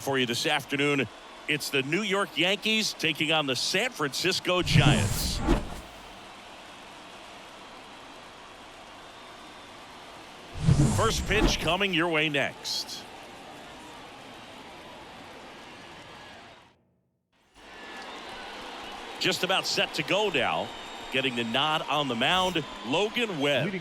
For you this afternoon, it's the New York Yankees taking on the San Francisco Giants. First pitch coming your way next. Just about set to go now. Getting the nod on the mound, Logan Webb.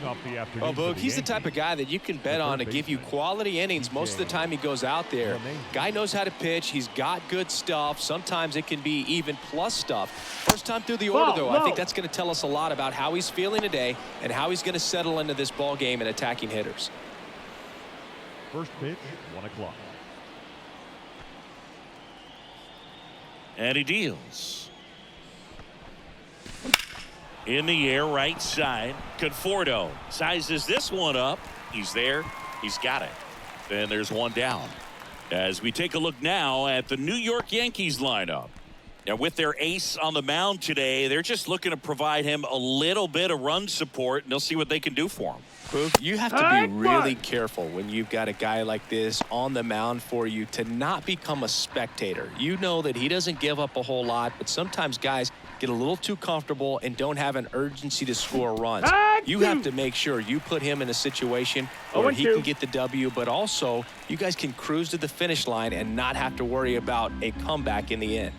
Well, Boog, he's the type of guy that you can bet on to give you quality innings most of the time he goes out there. Guy knows how to pitch. He's got good stuff. Sometimes it can be even plus stuff. First time through the order, though, I think that's going to tell us a lot about how he's feeling today and how he's going to settle into this ball game and attacking hitters. First pitch, 1 o'clock. And he deals. In the air, right side. Conforto sizes this one up. He's there. He's got it. And there's one down. As we take a look now at the New York Yankees lineup. And with their ace on the mound today, they're just looking to provide him a little bit of run support, and they'll see what they can do for him. Boog, you have to be really careful when you've got a guy like this on the mound for you to not become a spectator. You know that he doesn't give up a whole lot, but sometimes guys get a little too comfortable and don't have an urgency to score runs. You have to make sure you put him in a situation where he can get the W, but also you guys can cruise to the finish line and not have to worry about a comeback in the end.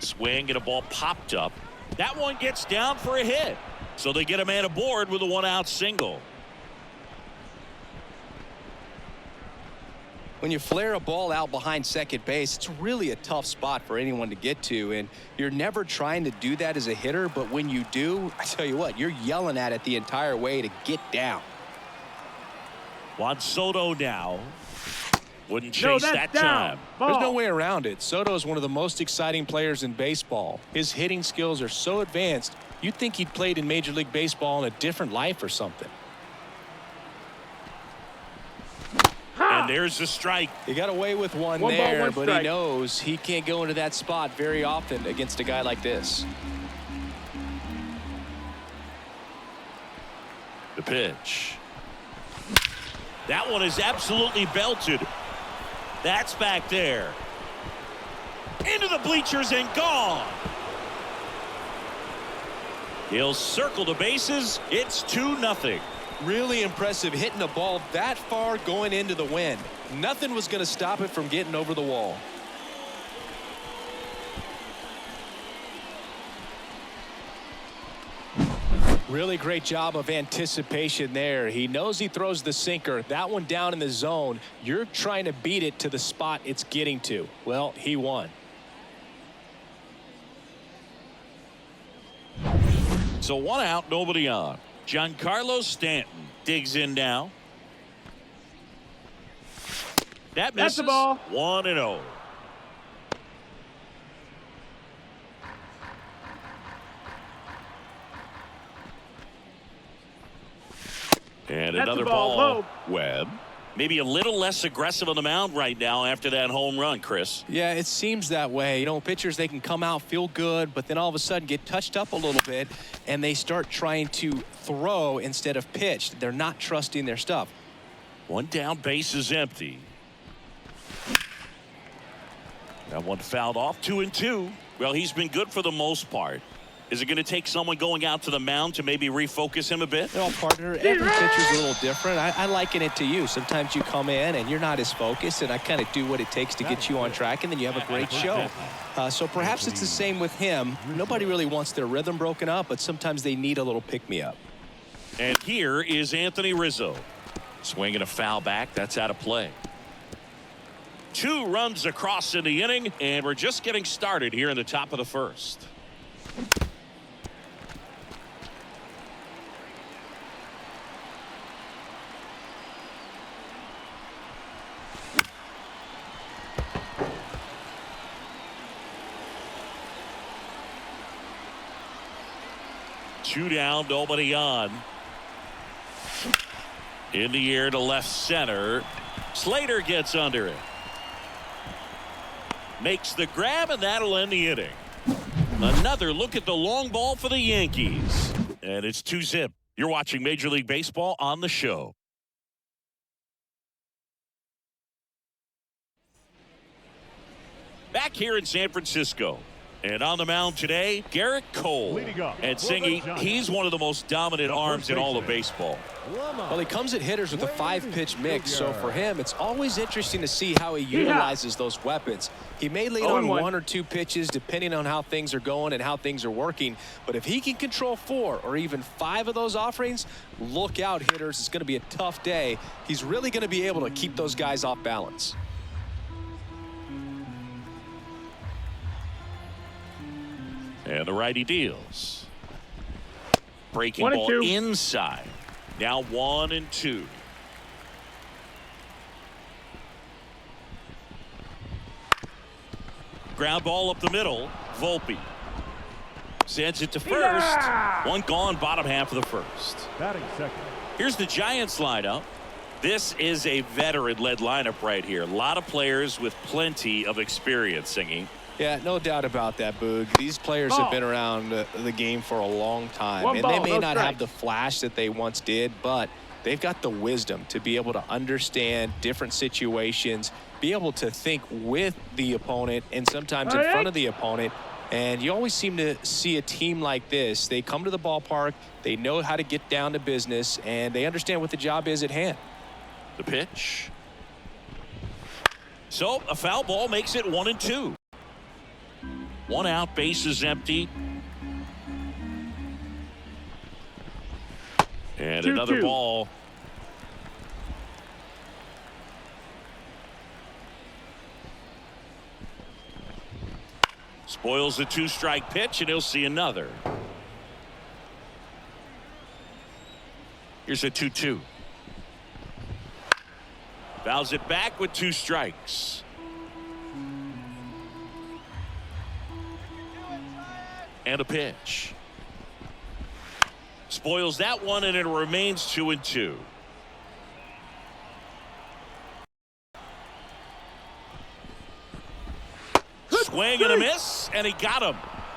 Swing and a ball popped up. That one gets down for a hit. So they get a man aboard with a one-out single. When you flare a ball out behind second base, it's really a tough spot for anyone to get to, and you're never trying to do that as a hitter, but when you do, I tell you what, you're yelling at it the entire way to get down. Juan Soto now. Wouldn't chase that time. There's no way around it. Soto is one of the most exciting players in baseball. His hitting skills are so advanced, you'd think he'd played in Major League Baseball in a different life or something. And there's the strike. He got away with one there, but he knows he can't go into that spot very often against a guy like this. The pitch. That one is absolutely belted. That's back there. Into the bleachers and gone. He'll circle the bases. It's 2-0. Really impressive hitting a ball that far going into the wind. Nothing was going to stop it from getting over the wall. Really great job of anticipation there. He knows he throws the sinker. That one down in the zone. You're trying to beat it to the spot it's getting to. Well, he won. So one out, nobody on. Giancarlo Stanton digs in now. That misses. That's the ball. 1-0. And That's another the ball. ball. Webb. Maybe a little less aggressive on the mound right now after that home run, Chris. Yeah, it seems that way. You know, pitchers, they can come out, feel good, but then all of a sudden get touched up a little bit, and they start trying to throw instead of pitch. They're not trusting their stuff. One down, base is empty. That one fouled off. 2-2. Well, he's been good for the most part. Is it going to take someone going out to the mound to maybe refocus him a bit? Well, partner, every pitcher's a little different. I liken it to you. Sometimes you come in and you're not as focused, and I kind of do what it takes to get you on track, and then you have a great show. So perhaps it's the same with him. Nobody really wants their rhythm broken up, but sometimes they need a little pick-me-up. And here is Anthony Rizzo. Swinging a foul back. That's out of play. 2 runs across in the inning, and we're just getting started here in the top of the first. Two down, nobody on. In the air to left center. Slater gets under it. Makes the grab, and that'll end the inning. Another look at the long ball for the Yankees. And it's 2-0. You're watching Major League Baseball on the show. Back here in San Francisco. And on the mound today, Garrett Cole. And Singy, he's one of the most dominant arms in all of baseball. Well, he comes at hitters with a 5-pitch mix, so for him, it's always interesting to see how he utilizes those weapons. He may lead on 1 or 2 pitches, depending on how things are going and how things are working. But if he can control 4 or even 5 of those offerings, look out, hitters. It's going to be a tough day. He's really going to be able to keep those guys off balance. And the righty deals. Breaking ball inside. Now 1-2. Ground ball up the middle. Volpe sends it to first. One gone, bottom half of the first. Batting second. Here's the Giants lineup. This is a veteran-led lineup right here. A lot of players with plenty of experience, Singing. Yeah, no doubt about that, Boog. These players have been around the game for a long time, and they may not have the flash that they once did, but they've got the wisdom to be able to understand different situations, be able to think with the opponent and sometimes in front of the opponent. And you always seem to see a team like this. They come to the ballpark, they know how to get down to business, and they understand what the job is at hand. The pitch. So a foul ball makes it 1-2. 1 out, base is empty. And another ball. Spoils the 2-strike pitch, and he'll see another. Here's a 2-2. Fouls it back with 2 strikes. And a pitch. Spoils that one, and it remains 2-2. Swing and a miss, and he got him.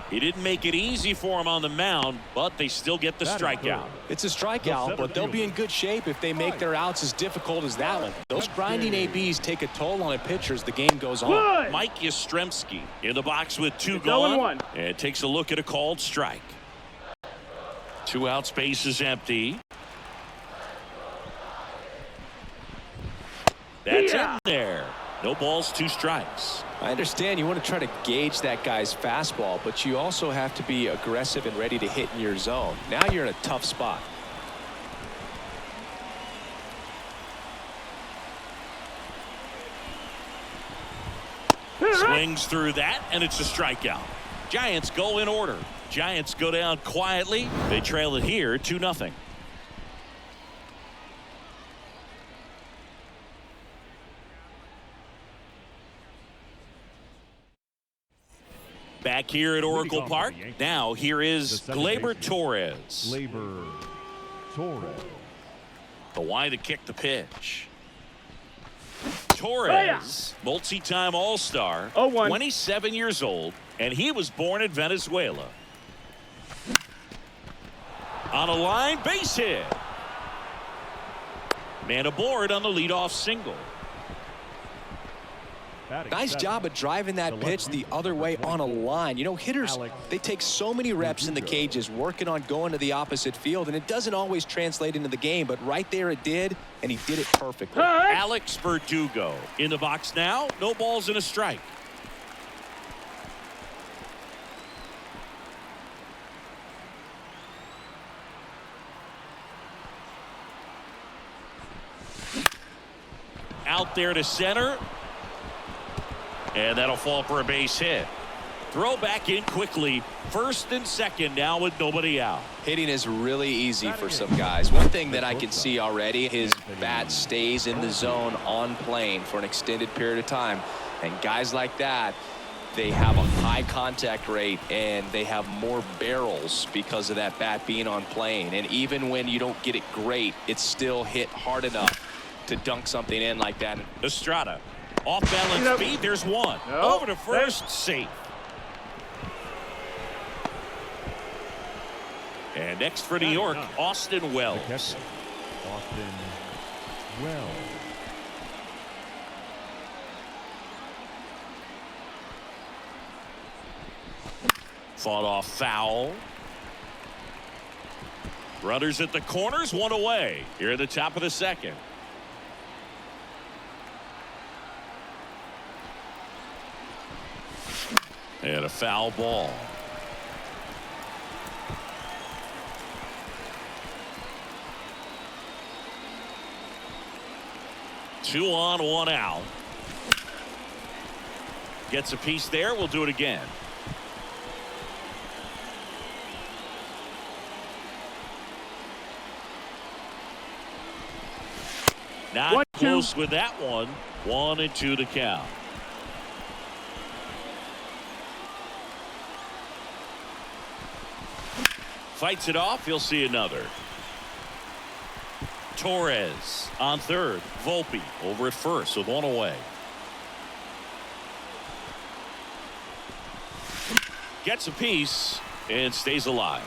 He didn't make it easy for him on the mound, but they still get the strikeout. It's a strikeout, but they'll be in good shape if they make their outs as difficult as that one. Those grinding ABs take a toll on a pitcher as the game goes on. Mike Yastrzemski in the box with 2 gone, and takes a look at a called strike. 2 outs, base is empty. That's in there. No balls, 2 strikes. I understand you want to try to gauge that guy's fastball, but you also have to be aggressive and ready to hit in your zone. Now you're in a tough spot. Swings through that, and it's a strikeout. Giants go in order. Giants go down quietly. They trail it here 2-0. Back here at Oracle Park. Now here is Gleyber Torres. Gleyber Torres. The wide to kick the pitch. Torres, multi-time All-Star, 27 years old, and he was born in Venezuela. On a line, base hit. Man aboard on the leadoff single. Nice job of driving that pitch the other way on a line. You know, hitters, they take so many reps in the cages working on going to the opposite field, and it doesn't always translate into the game, but right there it did, and he did it perfectly. Alex Verdugo in the box now. No balls and a strike. Out there to center. And that'll fall for a base hit. Throw back in quickly. First and second now with nobody out. Hitting is really easy for some guys. One thing that I can see already, his bat stays in the zone on plane for an extended period of time. And guys like that, they have a high contact rate and they have more barrels because of that bat being on plane. And even when you don't get it great, it's still hit hard enough to dunk something in like that. Estrada. Off balance speed, there's one. Over to first, safe. And next for New York, Austin Wells. Austin Wells. Fought off foul. Runners at the corners, one away. Here at the top of the second. And a foul ball. Two on, one out. Gets a piece there. We'll do it again. Not close with that one. 1-2 to count. Fights it off. He'll see another. Torres on third. Volpe over at first with one away. Gets a piece and stays alive.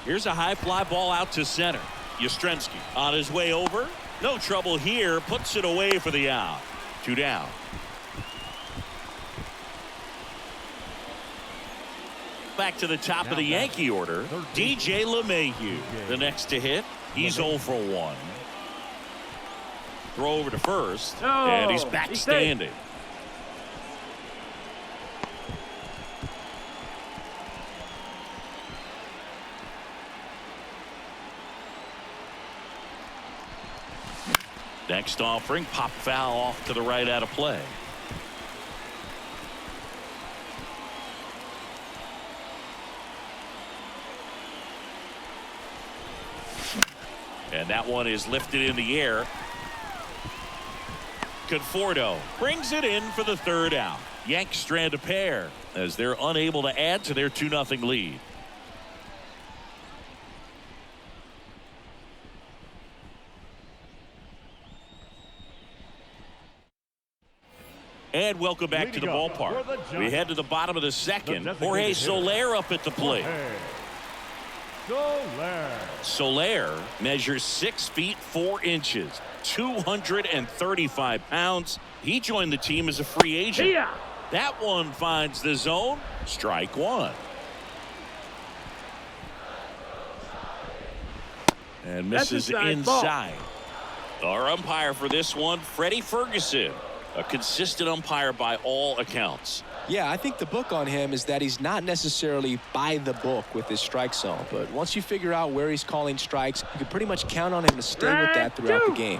Here's a high fly ball out to center. Yastrzemski on his way over. No trouble here. Puts it away for the out. 2 down. Back to the top of the Yankee order. DJ LeMahieu, the next to hit. He's 0 for 1. Throw over to first, and he's back standing. Next offering, pop foul off to the right out of play. And that one is lifted in the air. Conforto brings it in for the third out. Yanks strand a pair as they're unable to add to their 2-0 lead. And welcome back to the ballpark. We head to the bottom of the second. Jorge Soler up at the plate. Soler measures 6 feet 4 inches, 235 pounds. He joined the team as a free agent. That one finds the zone. Strike one. And misses inside. Our umpire for this one, Freddie Ferguson. A consistent umpire by all accounts. Yeah, I think the book on him is that he's not necessarily by the book with his strike zone. But once you figure out where he's calling strikes, you can pretty much count on him to stay with that throughout the game.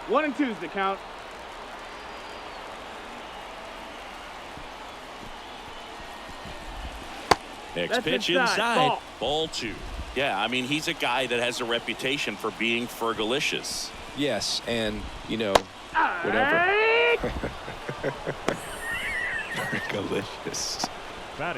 1-2's the count. Next pitch inside. Ball 2. Yeah, I mean, he's a guy that has a reputation for being Fergalicious. Yes, and, you know, whatever. Fergalicious.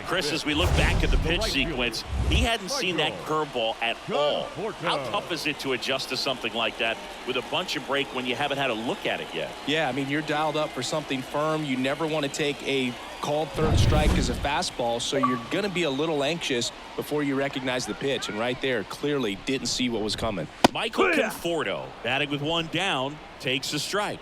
Chris, as we look back at the pitch sequence, he hadn't seen that curveball at all. How tough is it to adjust to something like that with a bunch of break when you haven't had a look at it yet? Yeah, I mean, you're dialed up for something firm. You never want to take a called third strike as a fastball, so you're going to be a little anxious before you recognize the pitch. And right there, clearly didn't see what was coming. Michael Conforto, batting with one down, takes a strike.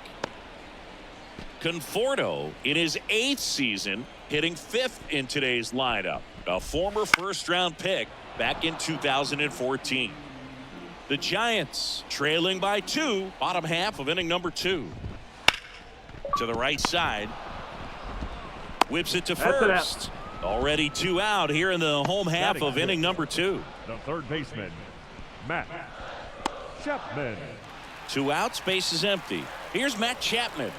Conforto, in his 8th season, hitting 5th in today's lineup. A former first-round pick back in 2014. The Giants trailing by 2, bottom half of inning number 2. To the right side. Whips it to first. Already 2 out here in the home half of inning number 2. The third baseman, Matt Chapman. 2 outs, base is empty. Here's Matt Chapman.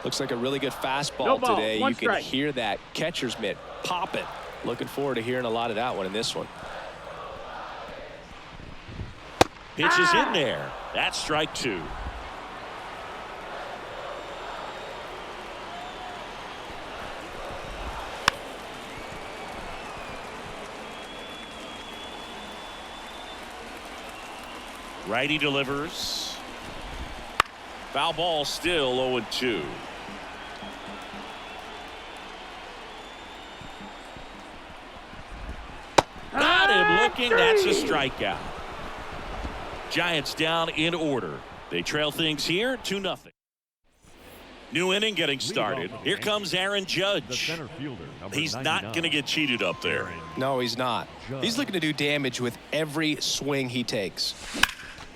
Looks like a really good fastball today. You can hear that catcher's mitt popping. Looking forward to hearing a lot of that one in this one. Pitch is in there. That's strike 2. Righty delivers. Foul ball, still 0-2. looking. That's a strikeout. Giants down in order. They trail things here 2-0. New inning getting started. Here comes Aaron The Judge. center fielder, number He's not 99. going to get cheated up there. No, he's not. He's looking to do damage with every swing he takes.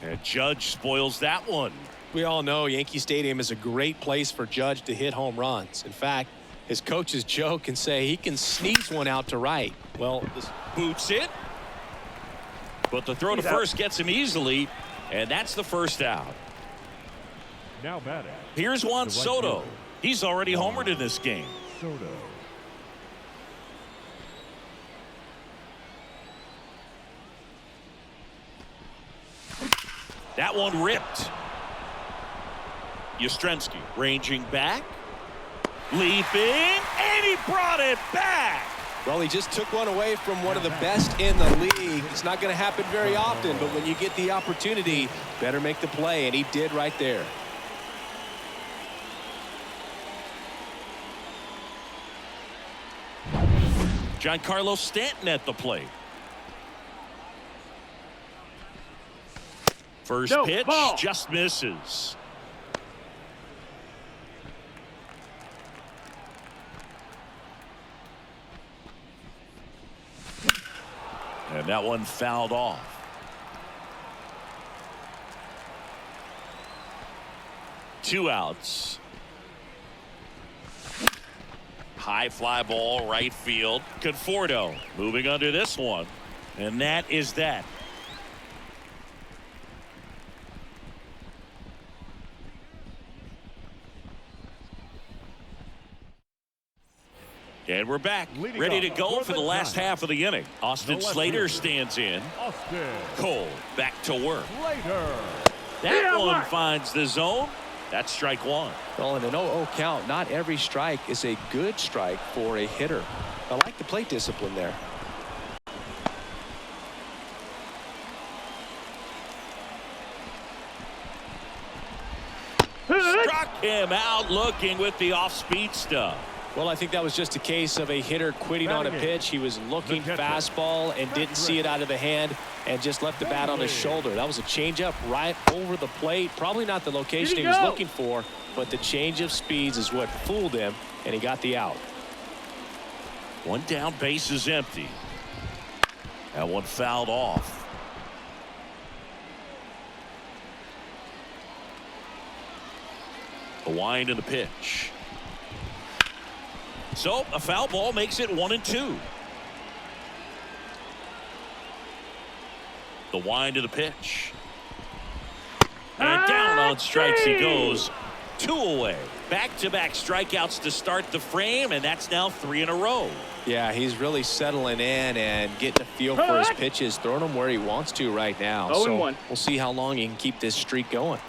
And Judge spoils that one. We all know Yankee Stadium is a great place for Judge to hit home runs. In fact, his coaches joke and say he can sneeze one out to right. Well, this Boots it. But the throw to first gets him easily, and that's the first out. Now batting. Here's Juan The right Soto. fielder. He's already homered in this game. Soto. That one ripped. Yastrzemski ranging back. Leaping, and he brought it back. Well, he just took one away from one of the best in the league. It's not going to happen very often, but when you get the opportunity, better make the play, and he did right there. Giancarlo Stanton at the plate. First pitch just misses. And that one fouled off. Two outs. High fly ball, right field. Conforto moving under this one. And that is that. And we're back, ready to go for the last half of the inning. Austin Slater stands in. Austin Cole back to work. Slater. That one finds the zone. That's strike one. Well, in an 0-0 count, not every strike is a good strike for a hitter. I like the plate discipline there. Struck him out looking with the off-speed stuff. Well, I think that was just a case of a hitter quitting on a pitch. He was looking fastball and didn't see it out of the hand and just left the bat on his shoulder. That was a changeup right over the plate. Probably not the location he was looking for, but the change of speeds is what fooled him, and he got the out. One down, base is empty. That one fouled off. The wind of the pitch. So a foul ball makes it 1-2. The wind of the pitch. And down on strikes he goes. 2 away. Back-to-back strikeouts to start the frame, and that's now 3 in a row. Yeah, he's really settling in and getting a feel for his pitches, throwing them where he wants to right now. So we'll see how long he can keep this streak going.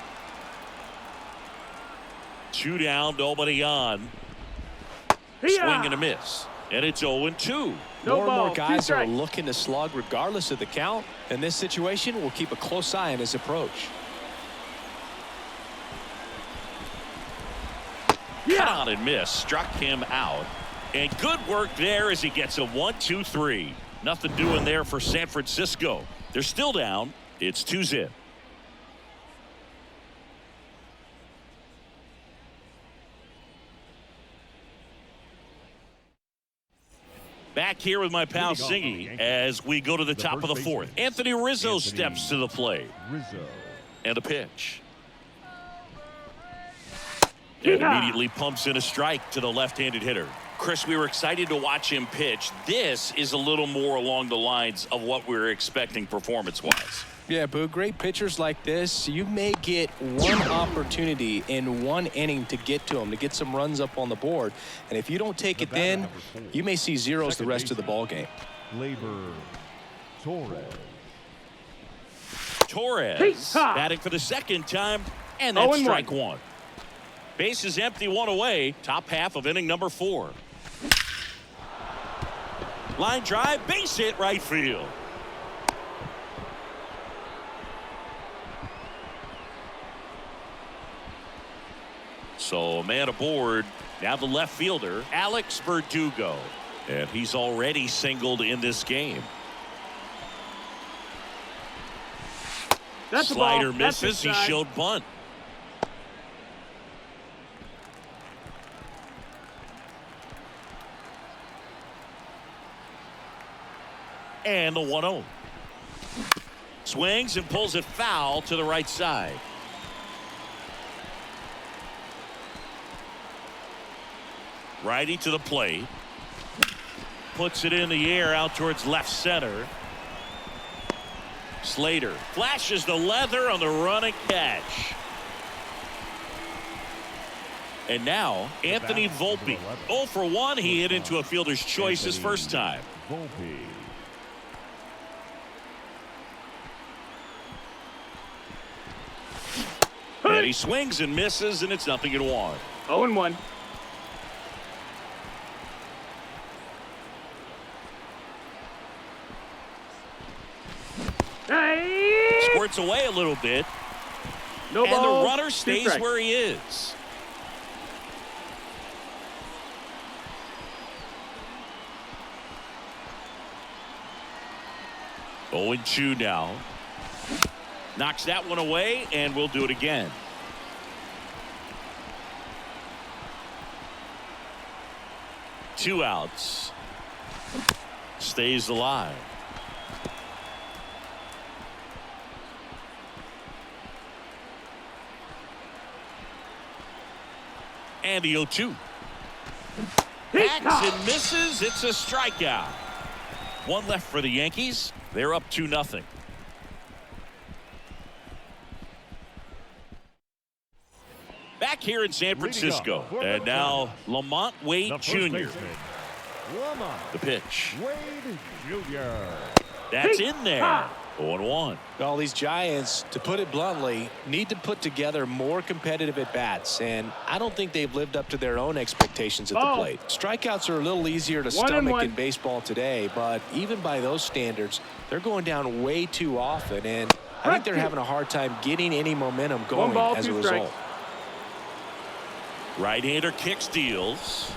2 down, nobody on. Swing and a miss. And it's 0-2. More and more guys are looking to slug regardless of the count. In this situation, we'll keep a close eye on his approach. Cut on and miss. Struck him out. And good work there as he gets a 1-2-3. Nothing doing there for San Francisco. They're still down. It's 2-0. Back here with my pal Singy as we go to the top of the fourth. Anthony Rizzo steps to the plate. Rizzo. And a pitch. And immediately pumps in a strike to the left-handed hitter. Chris, we were excited to watch him pitch. This is a little more along the lines of what we were expecting performance-wise. Yeah, Boo, great pitchers like this, you may get one opportunity in one inning to get to them, to get some runs up on the board. And if you don't take it then, you may see zeros the rest of the ball game. Labor Torres. Torres batting for the second time, and that's strike one. Base is empty, 1 away. Top half of inning number 4. Line drive, base hit, right field. So a man aboard. Now the left fielder, Alex Verdugo. And he's already singled in this game. That's the Slider ball. That's misses. He inside. showed bunt. And the 1-0. Swings and pulls it foul to the right side. Righty to the plate. Puts it in the air out towards left center. Slater flashes the leather on the run and catch. And now Anthony Volpe. 0 for 1. He hit into a fielder's choice his first time. Volpe. And he swings and misses, and it's 0-1. 0-1. Hey! Squirts away a little bit. No And ball. the runner 2 stays strikes. where he is. Oh, and 2 now. Knocks that one away, and we'll do it again. Two outs. Stays alive. And the 0-2. Hacks and misses. It's a strikeout. One left for the Yankees. They're up 2-0. Back here in San Francisco. And now Lamont Wade The first Jr. baseman, Lamont The pitch. Wade Jr. That's in there. 0-1. All these Giants, to put it bluntly, need to put together more competitive at-bats, and I don't think they've lived up to their own expectations at the plate. Strikeouts are a little easier to stomach in baseball today, but even by those standards, they're going down way too often, and I think they're having a hard time getting any momentum going as a result. Right-hander kicks, deals.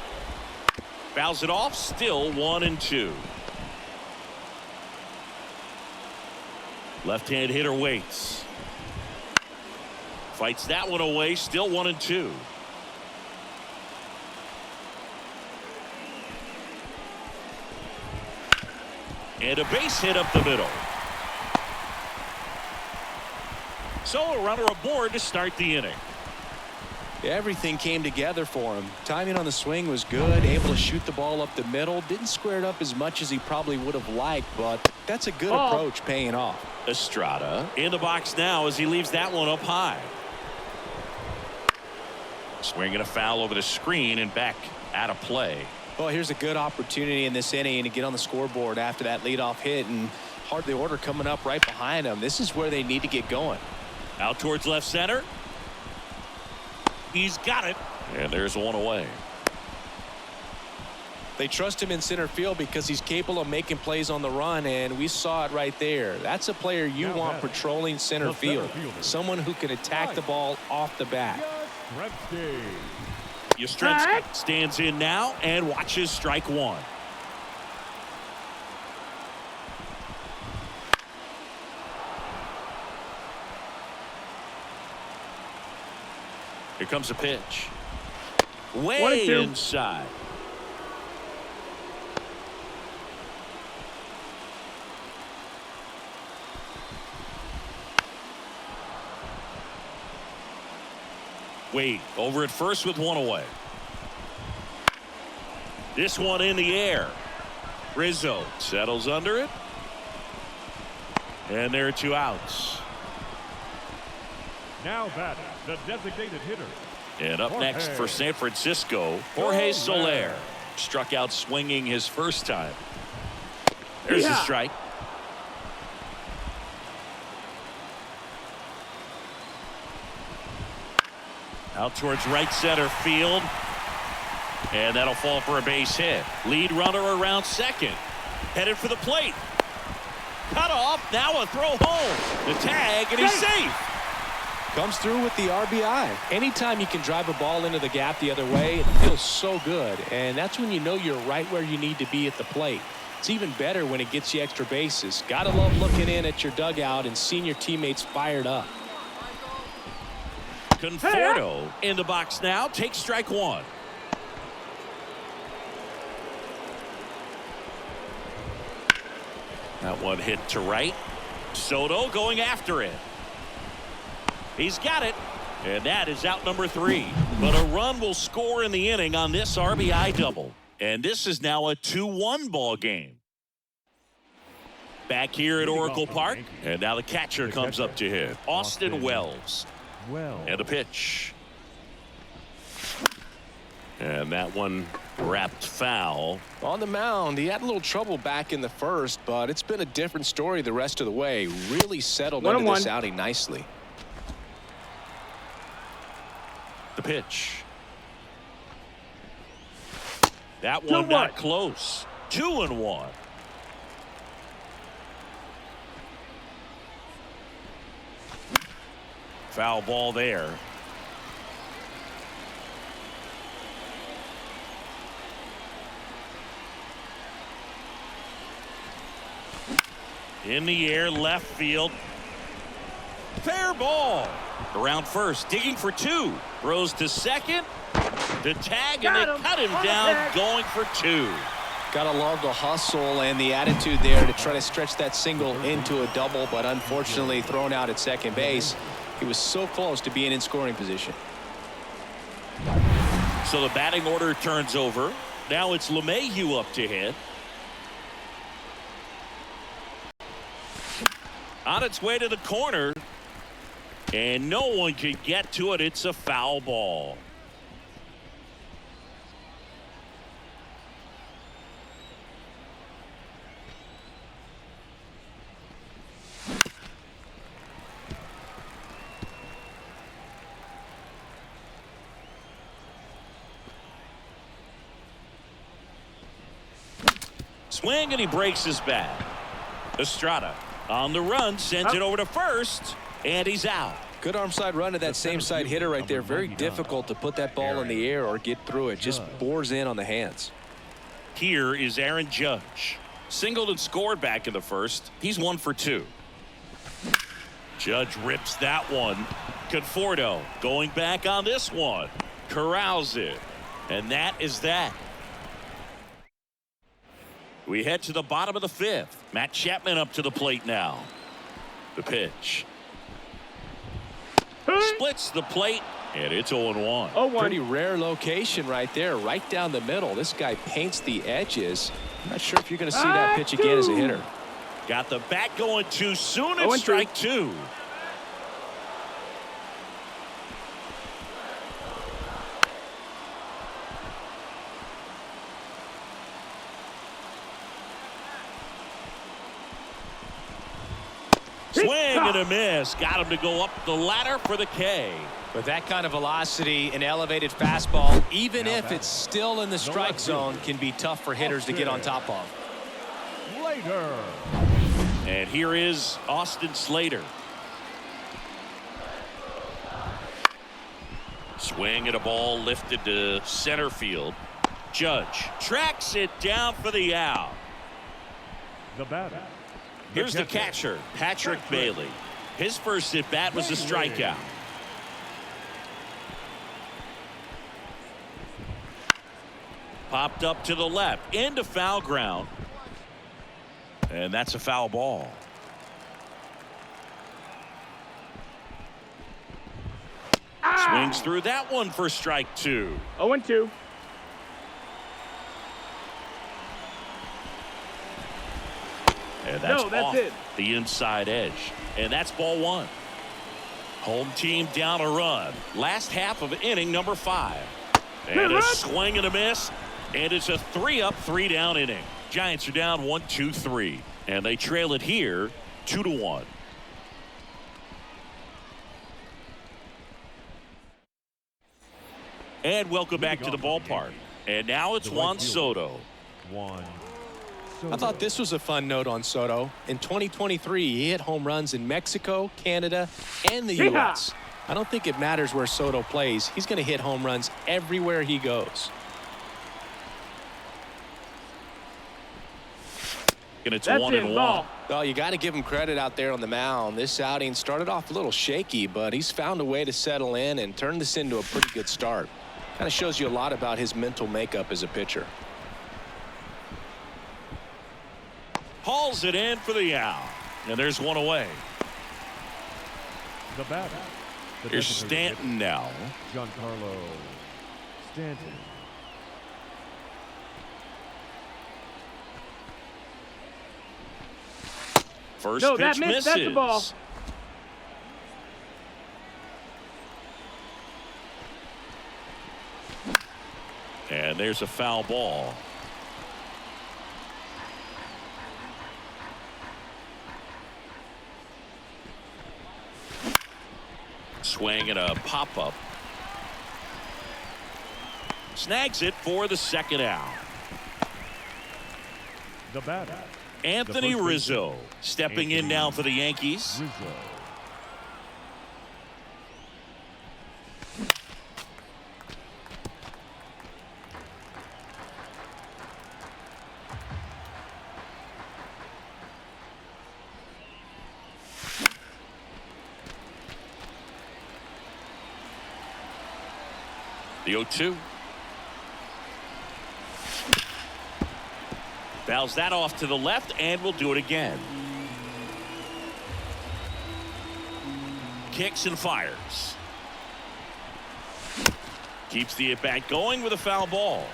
Fouls it off. Still 1-2. Left-hand hitter waits. Fights that one away. Still 1-2. And a base hit up the middle. So a runner aboard to start the inning. Everything came together for him. Timing on the swing was good, able to shoot the ball up the middle. Didn't square it up as much as he probably would have liked, but that's a good approach paying off. Estrada in the box now as he leaves that one up high. Swinging a foul over the screen and back out of play. Well, here's a good opportunity in this inning to get on the scoreboard after that leadoff hit, and hardly order coming up right behind them. This is where they need to get going. Out towards left center. He's got it. And there's one away. They trust him in center field because he's capable of making plays on the run, and we saw it right there. That's a player you want patrolling center field. Someone who can attack the ball off the bat. Yastrzemski stands in now and watches strike one. Here comes a pitch. Way inside. Wade over at first with one away. This one in the air. Rizzo settles under it. And there are two outs. Now batting, the designated hitter. And up next for San Francisco, Jorge Soler. Struck out swinging his first time. There's the strike. Out towards right center field. And that'll fall for a base hit. Lead runner around second. Headed for the plate. Cut off. Now a throw home. The tag, and he's safe. Comes through with the RBI. Anytime you can drive a ball into the gap the other way, it feels so good. And that's when you know you're right where you need to be at the plate. It's even better when it gets you extra bases. Gotta love looking in at your dugout and seeing your teammates fired up. Conforto in the box now. Takes strike one. That one hit to right. Soto going after it. He's got it. And that is out number 3. But a run will score in the inning on this RBI double. And this is now a 2-1 ball game. Back here at Oracle Park. And now the catcher comes up to hit. Austin Wells. And a pitch. And that one wrapped foul. On the mound, he had a little trouble back in the first, but it's been a different story the rest of the way. Really settled into this outing nicely. The pitch. That one not close. 2-1. Foul ball there. In the air, left field. Fair ball. Around first, digging for 2. Throws to second. The tag, and they cut him down, going for 2. Gotta love the hustle and the attitude there to try to stretch that single into a double, but unfortunately thrown out at second base. He was so close to being in scoring position. So the batting order turns over. Now it's LeMahieu up to hit. On its way to the corner. And no one can get to it. It's a foul ball. Swing, and he breaks his bat. Estrada on the run, sends it over to first, and he's out. Good arm side run to that same side hitter right there. Very difficult to put that ball in the air or get through it. Just bores in on the hands. Here is Aaron Judge. Singled and scored back in the first. He's 1 for 2. Judge rips that one. Conforto going back on this one. Corrals it. And that is that. We head to the bottom of the 5th. Matt Chapman up to the plate now. The pitch. Splits the plate, and it's 0-1. Pretty rare location right there, right down the middle. This guy paints the edges. I'm not sure if you're going to see that pitch again as a hitter. Got the bat going too soon. It's strike 2. Swing and a miss. Got him to go up the ladder for the K. With that kind of velocity, an elevated fastball, even if it's still in the strike zone, can be tough for hitters to get on top of. Slater. And here is Austin Slater. Swing and a ball lifted to center field. Judge tracks it down for the out. The batter. Here's the catcher, Patrick Bailey. His first at bat was a strikeout. Popped up to the left, into foul ground. And that's a foul ball. Swings through that one for strike 2. 0-2. And that's off it. the inside edge. And that's ball 1. Home team down a run. Last half of inning number 5. And a swing and a miss. And it's a 3-up, 3-down inning. Giants are down 1-2-3. And they trail it here 2-1. And welcome back to the ballpark. And now it's Juan Soto. I thought this was a fun note on Soto. In 2023, he hit home runs in Mexico, Canada, and the U.S. I don't think it matters where Soto plays. He's going to hit home runs everywhere he goes. And it's That's 1-1. ball. Well, you got to give him credit out there on the mound. This outing started off a little shaky, but he's found a way to settle in and turn this into a pretty good start. Kind of shows you a lot about his mental makeup as a pitcher. Hauls it in for the out. And there's one away. The batter. The Here's designated Stanton now. hitter, Giancarlo Stanton. First No, pitch that missed. That's the ball. misses. And there's a foul ball. Swing and a pop-up. Snags it for the second out. The batter. Anthony The first Rizzo stepping in Anthony now for the Yankees. Rizzo. The 0-2. Fouls that off to the left, and we'll do it again. Kicks and fires. Keeps the at-bat going with a foul ball.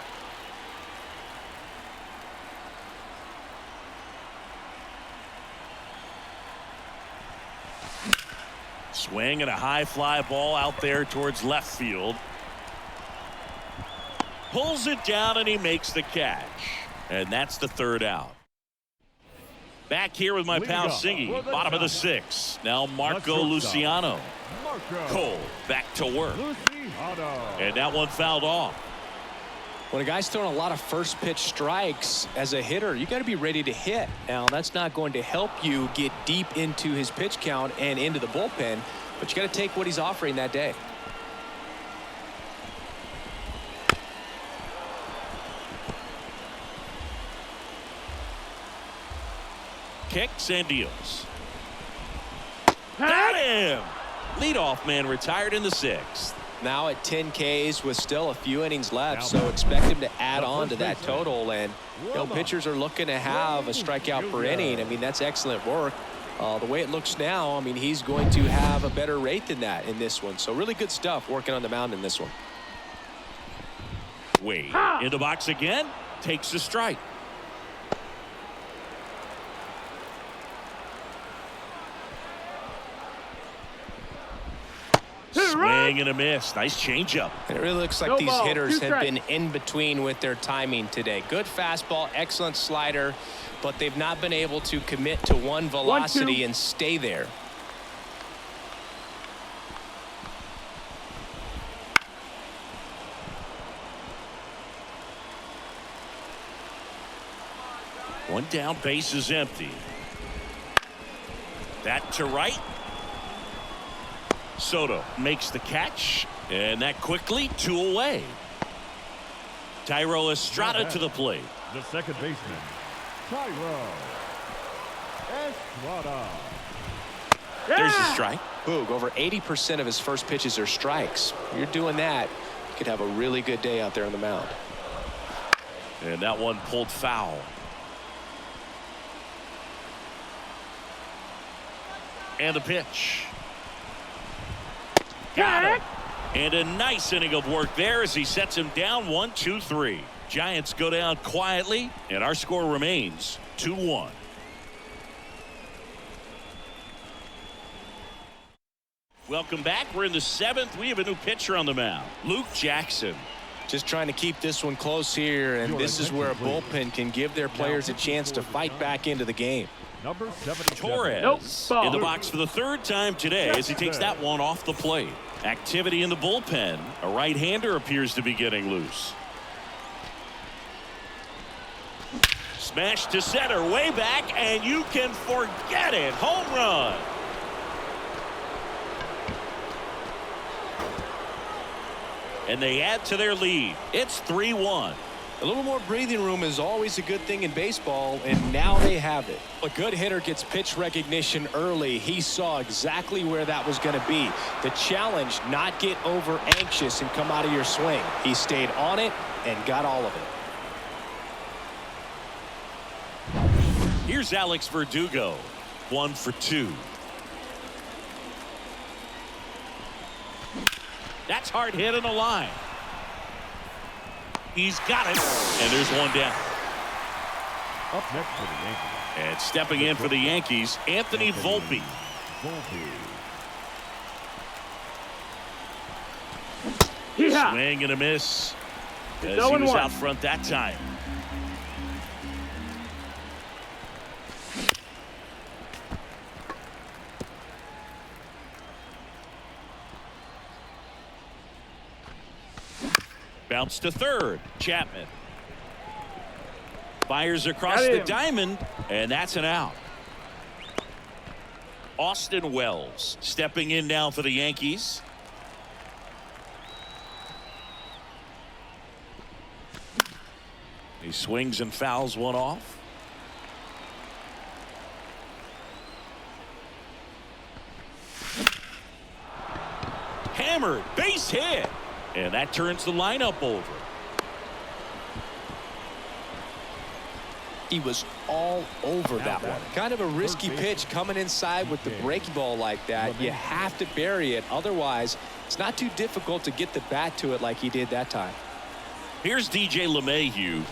Swing and a high fly ball out there towards left field. Pulls it down and he makes the catch. And that's the third out. Back here with my Lead pal up Singy, for the bottom of the top. sixth. Now Marco Shortstop. Luciano. Marco Cole back to work. Luciano. And that one fouled off. When a guy's throwing a lot of first pitch strikes as a hitter, you got to be ready to hit. Now, that's not going to help you get deep into his pitch count and into the bullpen, but you got to take what he's offering that day. Kicks and deals. Got him! Leadoff man retired in the sixth. Now at 10 Ks with still a few innings left, so expect him to add on to that total. And pitchers are looking to have a strikeout per inning. I mean, that's excellent work. The way it looks now, I mean, he's going to have a better rate than that in this one. So really good stuff working on the mound in this one. Wade in the box again, takes a strike. Swing and a miss. Nice changeup. And it really looks like No these ball. hitters Two have strikes. been in between with their timing today. Good fastball, excellent slider, but they've not been able to commit to one velocity 1-2. and stay there. One down, base is empty. That to right. Soto makes the catch, and that quickly 2 away. Tyro Estrada to the plate. The second baseman, Tyro Estrada. There's the strike. Boog, over 80% of his first pitches are strikes. You're doing that, you could have a really good day out there on the mound. And that one pulled foul. And the pitch. Got it. And a nice inning of work there as he sets him down 1-2-3. Giants go down quietly, and our score remains 2-1. Welcome back. We're in the seventh. We have a new pitcher on the mound, Luke Jackson. Just trying to keep this one close here, and this is where a bullpen can give their players a chance to fight back into the game. Number 77. Torres Nope. Ball. in the box for the third time today as he takes that one off the plate. Activity in the bullpen. A right-hander appears to be getting loose. Smash to center, way back, and you can forget it. Home run. And they add to their lead. It's 3-1. A little more breathing room is always a good thing in baseball, and now they have it. A good hitter gets pitch recognition early. He saw exactly where that was going to be. The challenge, not get over anxious and come out of your swing. He stayed on it and got all of it. Here's Alex Verdugo, 1 for 2. That's hard hit in the line. He's got it, and there's one down. Up next for the Yankees. And stepping in for the Yankees, Anthony Volpe. Yeah. Swing and a miss as No he was 1-1. out front that time. Bounce to third. Chapman fires across Got the him. diamond, and that's an out. Austin Wells stepping in now for the Yankees. He swings and fouls one off. Hammered, base hit. And that turns the lineup over. He was all over that one. Kind of a risky pitch coming inside with the breaking ball like that. You have to bury it. Otherwise, it's not too difficult to get the bat to it like he did that time. Here's DJ LeMahieu.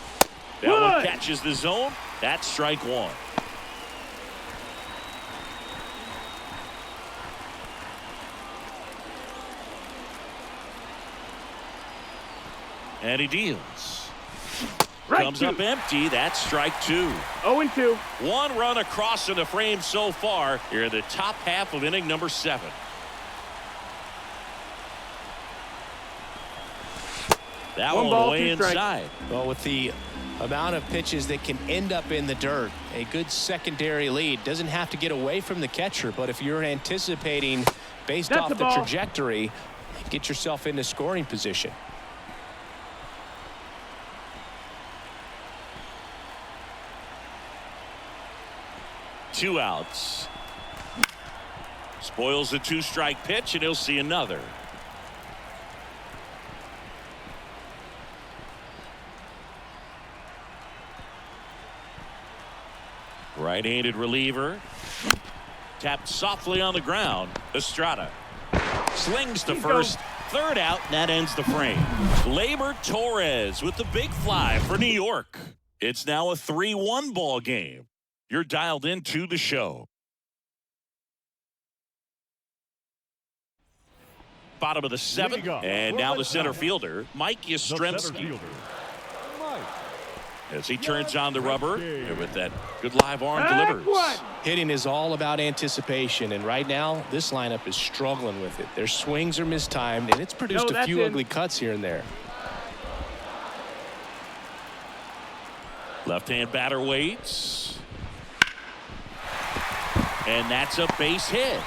That one catches the zone. That's strike one. And he deals. Comes up empty. That's strike two. 0-2. One run across in the frame so far here in the top half of inning number 7. That one away inside. Well, with the amount of pitches that can end up in the dirt, a good secondary lead doesn't have to get away from the catcher, but if you're anticipating based off the trajectory, get yourself into scoring position. Two outs. Spoils the 2-strike pitch, and he'll see another. Right-handed reliever. Tapped softly on the ground. Estrada slings to first. Third out, and that ends the frame. Gleyber Torres with the big fly for New York. It's now a 3-1 ball game. You're dialed into the show. Bottom of the 7th, and now the center fielder, Mike Yastrzemski. As he turns on the rubber, and with that good live arm delivers. Hitting is all about anticipation, and right now, this lineup is struggling with it. Their swings are mistimed, and it's produced a few ugly cuts here and there. Left-hand batter waits. And that's a base hit.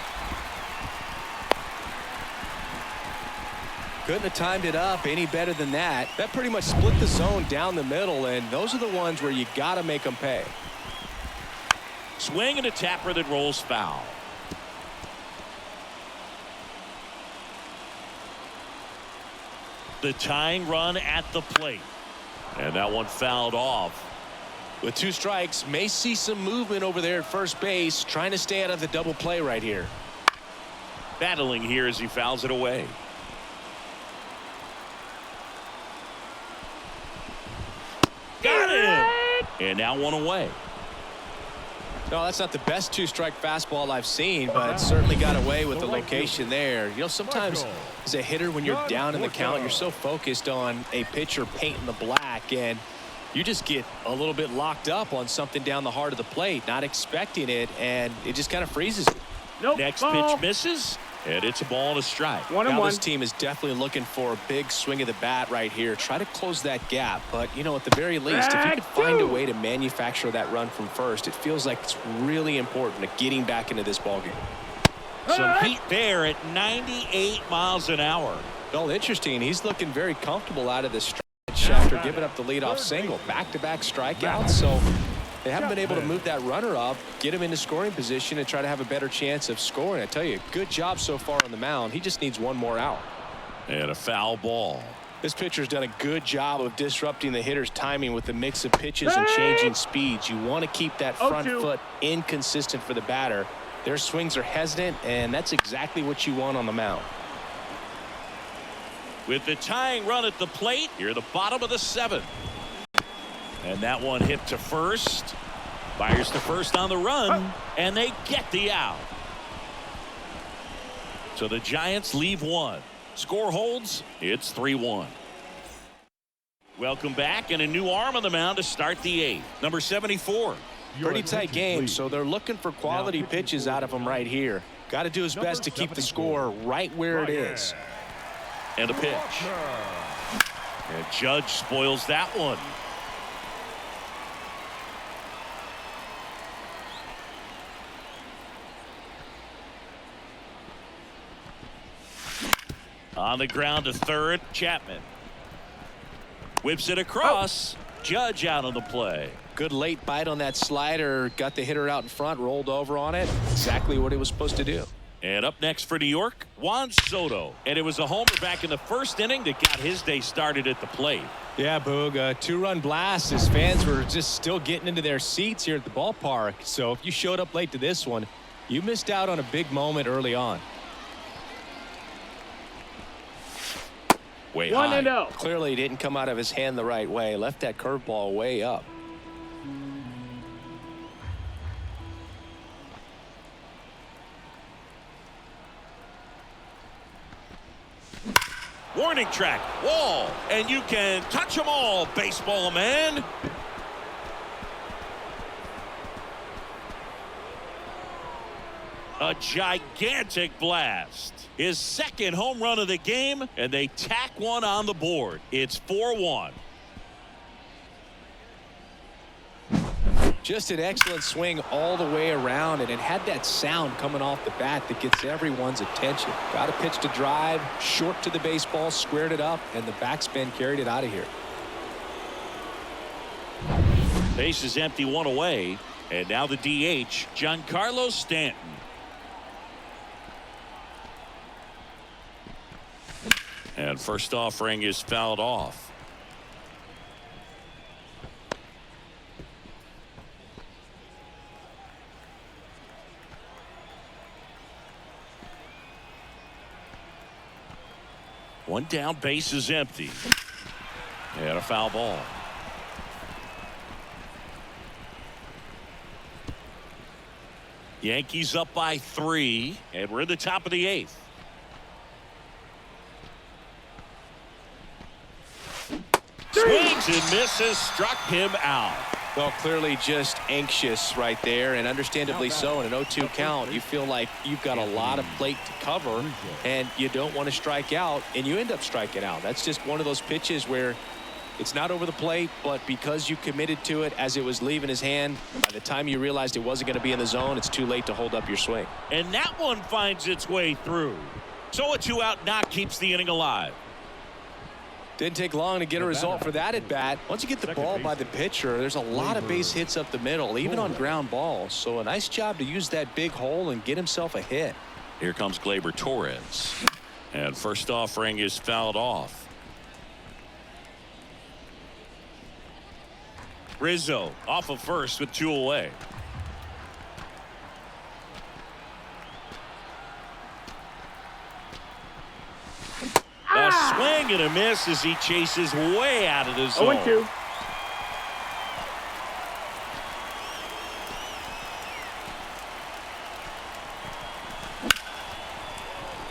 Couldn't have timed it up any better than that. That pretty much split the zone down the middle, and those are the ones where you got to make them pay. Swing and a tapper that rolls foul. The tying run at the plate. And that one fouled off. With 2 strikes, may see some movement over there at first base, trying to stay out of the double play right here. Battling here as he fouls it away. Got him! And now one away. No, that's not the best 2-strike fastball I've seen, but certainly got away with the location there. You know, sometimes as a hitter, when you're down in the count, you're so focused on a pitcher painting the black, and you just get a little bit locked up on something down the heart of the plate, not expecting it, and it just kind of freezes you. Next pitch misses, and it's a ball and a strike. Now this team is definitely looking for a big swing of the bat right here. Try to close that gap, but, you know, at the very least, if you can find a way to manufacture that run from first, it feels like it's really important to getting back into this ballgame. Some heat there at 98 miles an hour. Well, interesting. He's looking very comfortable out of this stretch after after giving up the leadoff single. Back-to-back strikeouts, so they haven't been able to move that runner up, get him into scoring position, and try to have a better chance of scoring. I tell you, good job so far on the mound. He just needs one more out. And a foul ball. This pitcher's done a good job of disrupting the hitter's timing with the mix of pitches and changing speeds. You want to keep that front foot inconsistent for the batter. Their swings are hesitant, and that's exactly what you want on the mound. With the tying run at the plate, you're the bottom of the 7th. And that one hit to first. Fires to first on the run, and they get the out. So the Giants leave one. Score holds. It's 3-1. Welcome back, and a new arm on the mound to start the 8th. Number 74. Pretty tight game, so they're looking for quality pitches out of him right here. Got to do his best to keep the score right where it is. And a pitch. And Judge spoils that one. On the ground to third, Chapman. Whips it across. Judge out on the play. Good late bite on that slider. Got the hitter out in front, rolled over on it. Exactly what he was supposed to do. And up next for New York, Juan Soto. And it was a homer back in the first inning that got his day started at the plate. Yeah, Boog, a 2-run blast. His fans were just still getting into their seats here at the ballpark. So if you showed up late to this one, you missed out on a big moment early on. Way high. 1-0. Clearly didn't come out of his hand the right way. Left that curveball way up. Warning track, wall, and you can touch them all, baseball man. A gigantic blast. His second home run of the game, and they tack one on the board. It's 4-1. Just an excellent swing all the way around, and it had that sound coming off the bat that gets everyone's attention. Got a pitch to drive, short to the baseball, squared it up, and the backspin carried it out of here. Base is empty, one away, and now the DH, Giancarlo Stanton. And first offering is fouled off. One down, base is empty. And a foul ball. Yankees up by 3, and we're in the top of the 8th. Swings and misses, struck him out. Well, clearly just anxious right there, and understandably so. In an 0-2 count, you feel like you've got a lot of plate to cover, and you don't want to strike out, and you end up striking out. That's just one of those pitches where it's not over the plate, but because you committed to it as it was leaving his hand, by the time you realized it wasn't going to be in the zone, it's too late to hold up your swing. And that one finds its way through. So a 2-out knock keeps the inning alive. Didn't take long to get a result for that at bat. Once you get the ball by the pitcher, there's a lot of base hits up the middle, even on ground balls. So a nice job to use that big hole and get himself a hit. Here comes Gleyber Torres. And first offering is fouled off. Rizzo off of first with 2 away. A swing and a miss as he chases way out of the zone. 0-2.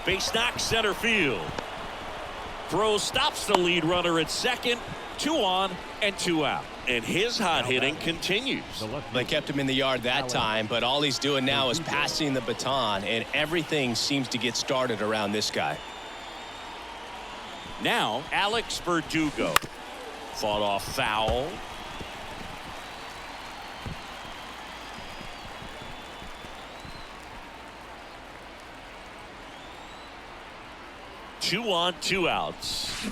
Base knock center field. Throw stops the lead runner at second. 2 on and 2 out. And his hot hitting continues. They kept him in the yard that time, but all he's doing now is passing the baton, and everything seems to get started around this guy. Now Alex Verdugo. Fought off foul. Two on, 2 outs.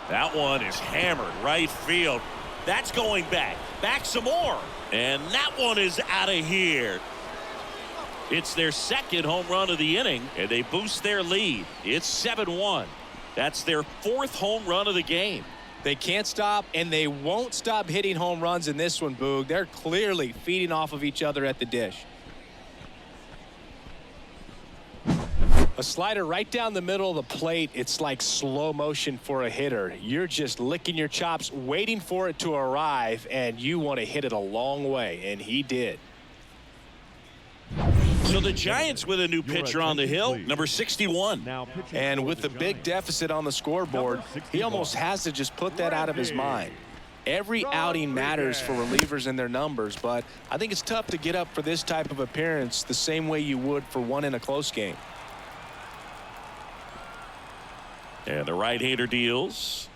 That one is hammered right field. That's going back. Back some more. And that one is out of here. It's their second home run of the inning, and they boost their lead. It's 7-1. That's their fourth home run of the game. They can't stop, and they won't stop hitting home runs in this one, Boog. They're clearly feeding off of each other at the dish. A slider right down the middle of the plate. It's like slow motion for a hitter. You're just licking your chops, waiting for it to arrive, and you want to hit it a long way, and he did. So the Giants with a new pitcher on the hill, number 61. And with the big deficit on the scoreboard, he almost has to just put that out of his mind. Every outing matters for relievers and their numbers, but I think it's tough to get up for this type of appearance the same way you would for one in a close game. And the right-hander deals.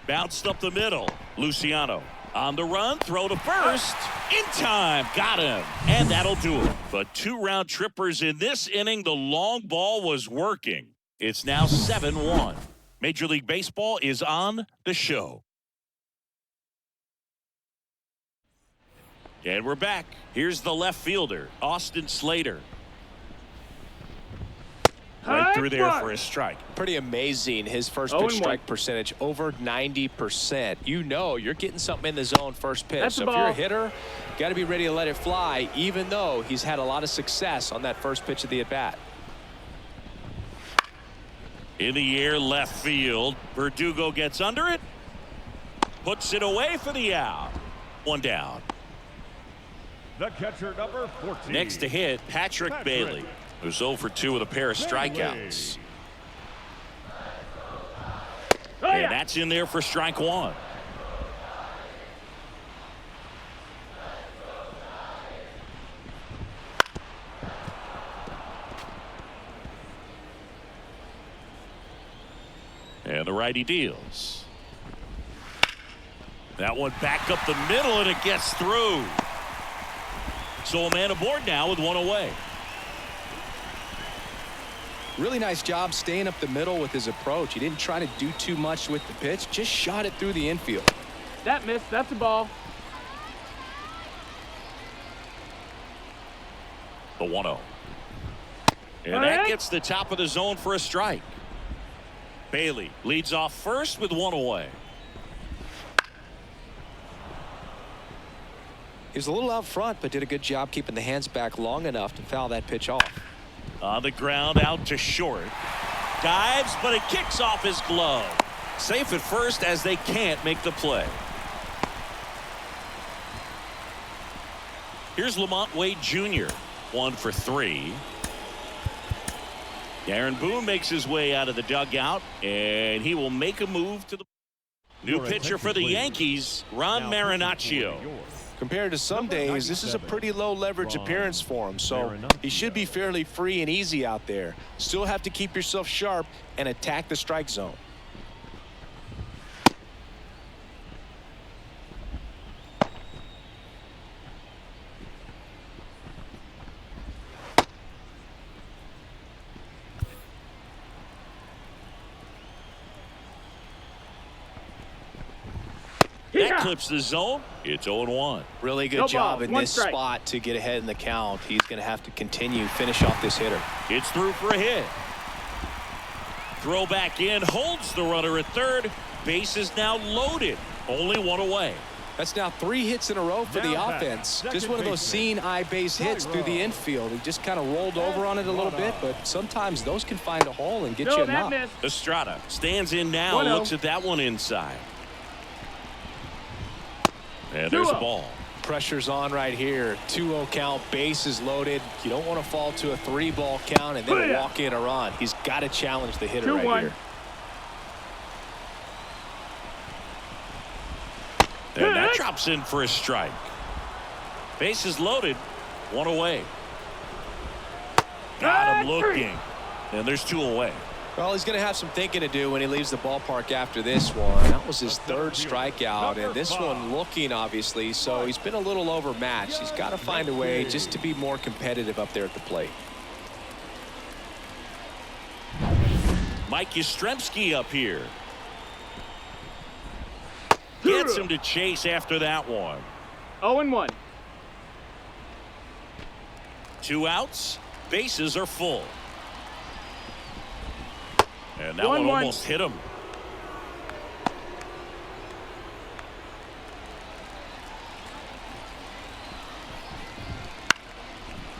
Bounced up the middle. Luciano on the run, throw to first. In time, got him. And that'll do it. But 2 round trippers in this inning. The long ball was working. It's now 7-1. Major League Baseball is on the show. And we're back. Here's the left fielder, Austin Slater. Right through there for a strike. Pretty amazing. His first pitch strike percentage over 90%. You know you're getting something in the zone first pitch. So if you're a hitter, got to be ready to let it fly, even though he's had a lot of success on that first pitch of the at-bat. In the air, left field. Verdugo gets under it. Puts it away for the out. 1 down. The catcher, number 14. Next to hit, Patrick Bailey, who's 0 for 2 with a pair of strikeouts. And that's in there for strike 1. And the righty deals. That one back up the middle, and it gets through. So a man aboard now with 1 away. Really nice job staying up the middle with his approach. He didn't try to do too much with the pitch, just shot it through the infield. That missed. That's a ball. The 1-0. And that gets the top of the zone for a strike. Bailey leads off first with 1 away. He was a little out front, but did a good job keeping the hands back long enough to foul that pitch off. On the ground, out to short. Dives, but it kicks off his glove. Safe at first as they can't make the play. Here's Lamont Wade Jr. 1 for 3. Aaron Boone makes his way out of the dugout, and he will make a move to the new pitcher for the Yankees, Ron Marinaccio. Compared to some days, this is a pretty low leverage appearance for him, so he should be fairly free and easy out there. Still have to keep yourself sharp and attack the strike zone. That clips the zone. It's 0-1. Really good job in this spot to get ahead in the count. He's going to have to finish off this hitter. It's through for a hit. Throw back in, holds the runner at third. Base is now loaded. Only 1 away. That's now 3 hits in a row for the offense. Just one of those seeing eye base hits through the infield. He just kind of rolled over on it a little bit, but sometimes those can find a hole and get you a knock. Estrada stands in now, looks at that one inside. And there's a ball. Pressure's on right here. 2-0 count, base is loaded. You don't want to fall to a 3-ball count and then walk in a run. He's got to challenge the hitter right here. And that drops in for a strike. Base is loaded. 1 away. Got him looking. And there's 2 away. Well, he's going to have some thinking to do when he leaves the ballpark after this one. That was his 3rd strikeout, and this one looking, obviously, so he's been a little overmatched. He's got to find a way just to be more competitive up there at the plate. Mike Yastrzemski up here. Gets him to chase after that one. 0-1. 2 outs. Bases are full. And that 1-1. one almost hit him.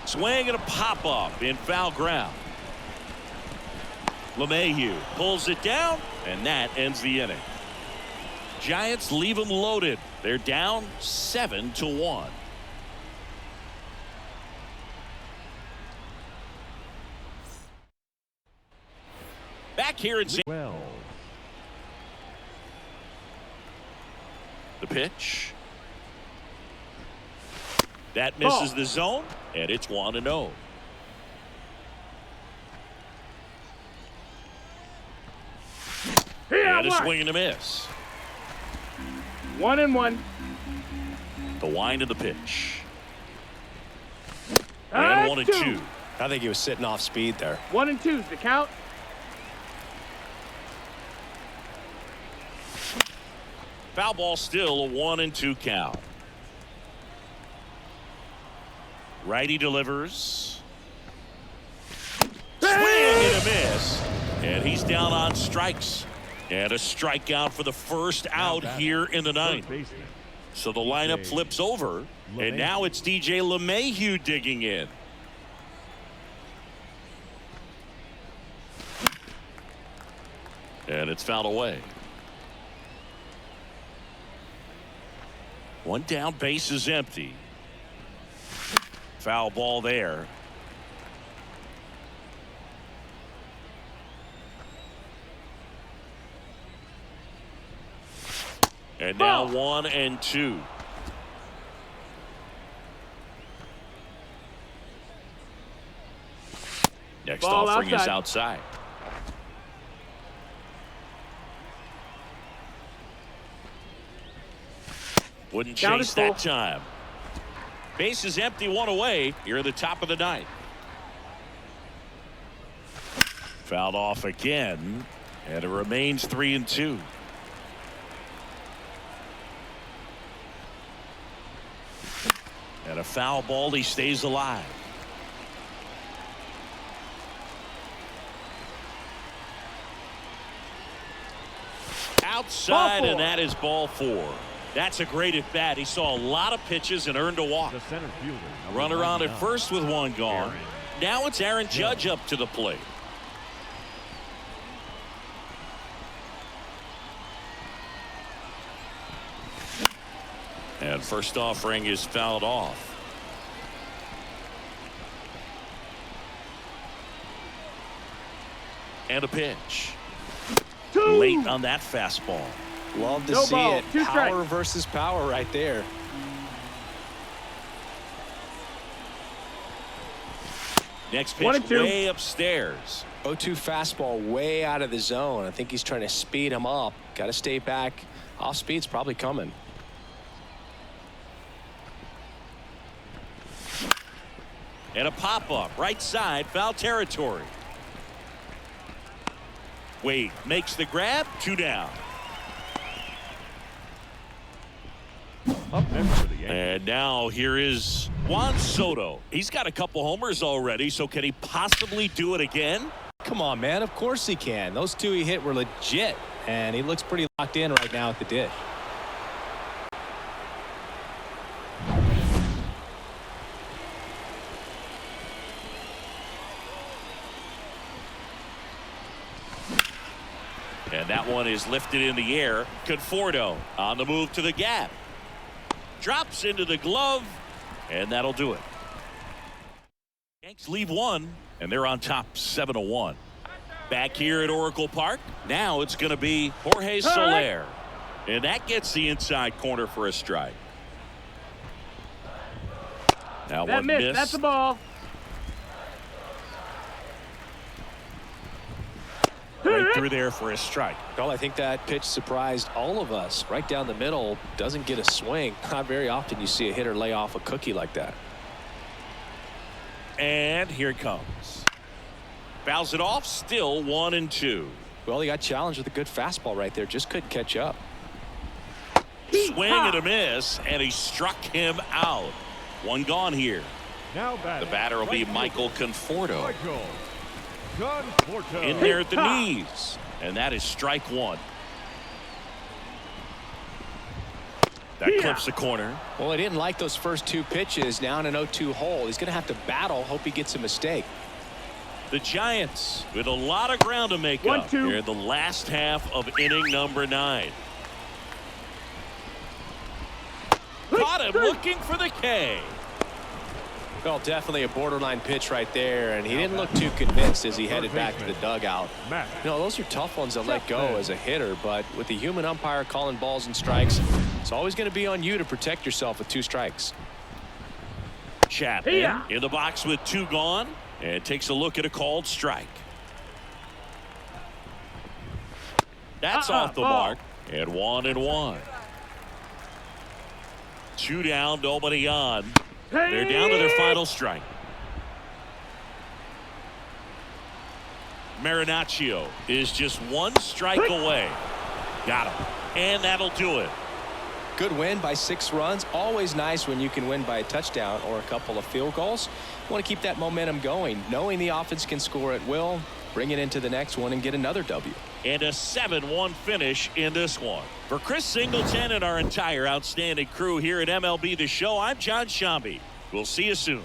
Swing and a pop-up in foul ground. LeMahieu pulls it down, and that ends the inning. Giants leave them loaded. They're down 7-1. Back here in Well, the pitch. That misses the zone, and it's 1-0. And a swing and a miss. 1-1. The wind of the pitch. And 1-2. I think he was sitting off speed there. 1-2's the count. Foul ball, still a 1-2 count. Righty delivers. Swing and a miss. And he's down on strikes. And a strikeout for the first out here in the ninth. So the lineup flips over. And now it's DJ LeMahieu digging in. And it's fouled away. One down, base is empty. Foul ball there. And now 1-2. Next Ball offering is outside. outside. Wouldn't Count chase is full. that time. Base is empty, one away. You're at the top of the ninth. Fouled off again, and it remains 3-2. And a foul ball, he stays alive. Outside, and that is ball 4. That's a great at bat. He saw a lot of pitches and earned a walk. the center fielder. Runner on at first with one gone. Now it's Aaron Judge up to the plate. And first offering is fouled off. And a pitch. Late on that fastball. Love to No see ball. it. 2 strikes. Power versus power right there. Next pitch 1-2. way upstairs. 0-2 fastball way out of the zone. I think he's trying to speed him up. Got to stay back. Off speed's probably coming. And a pop-up right side, foul territory. Wade makes the grab, 2 down. Up next for the Yankees. And now here is Juan Soto. He's got a couple homers already, so can he possibly do it again? Come on, man. Of course he can. Those 2 he hit were legit, and he looks pretty locked in right now at the dish. And that one is lifted in the air. Conforto on the move to the gap. Drops into the glove, and that'll do it. Yanks leave one, and they're on top 7-1. Back here at Oracle Park, now it's going to be Jorge Soler. And that gets the inside corner for a strike. Now That one missed. miss. That's a ball. Right through there for a strike. Well, I think that pitch surprised all of us. Right down the middle, doesn't get a swing. Not very often you see a hitter lay off a cookie like that. And here it comes. Fouls it off, still 1-2. Well, he got challenged with a good fastball right there. Just couldn't catch up. Swing and a miss, and he struck him out. One gone here. Now The batter will be Michael Conforto. Conforto. In there at the knees. And that is strike one. That clips the corner. Well, he didn't like those first two pitches. Now in an 0-2 hole. He's going to have to battle. Hope he gets a mistake. The Giants with a lot of ground to make up here in the last half of inning number 9. Caught him looking for the K. Well, definitely a borderline pitch right there, and he didn't look too convinced as he headed back to the dugout. You know, those are tough ones to let go as a hitter, but with the human umpire calling balls and strikes, it's always going to be on you to protect yourself with 2 strikes. Chapman in the box with 2 gone, and takes a look at a called strike. That's off the mark, and 1-1. 2 down, nobody on. They're down to their final strike. Marinaccio is just 1 strike away. Got him. And that'll do it. Good win by 6 runs. Always nice when you can win by a touchdown or a couple of field goals. You want to keep that momentum going, knowing the offense can score at will, bring it into the next one and get another W. And a 7-1 finish in this one. For Chris Singleton and our entire outstanding crew here at MLB The Show, I'm John Shambi. We'll see you soon.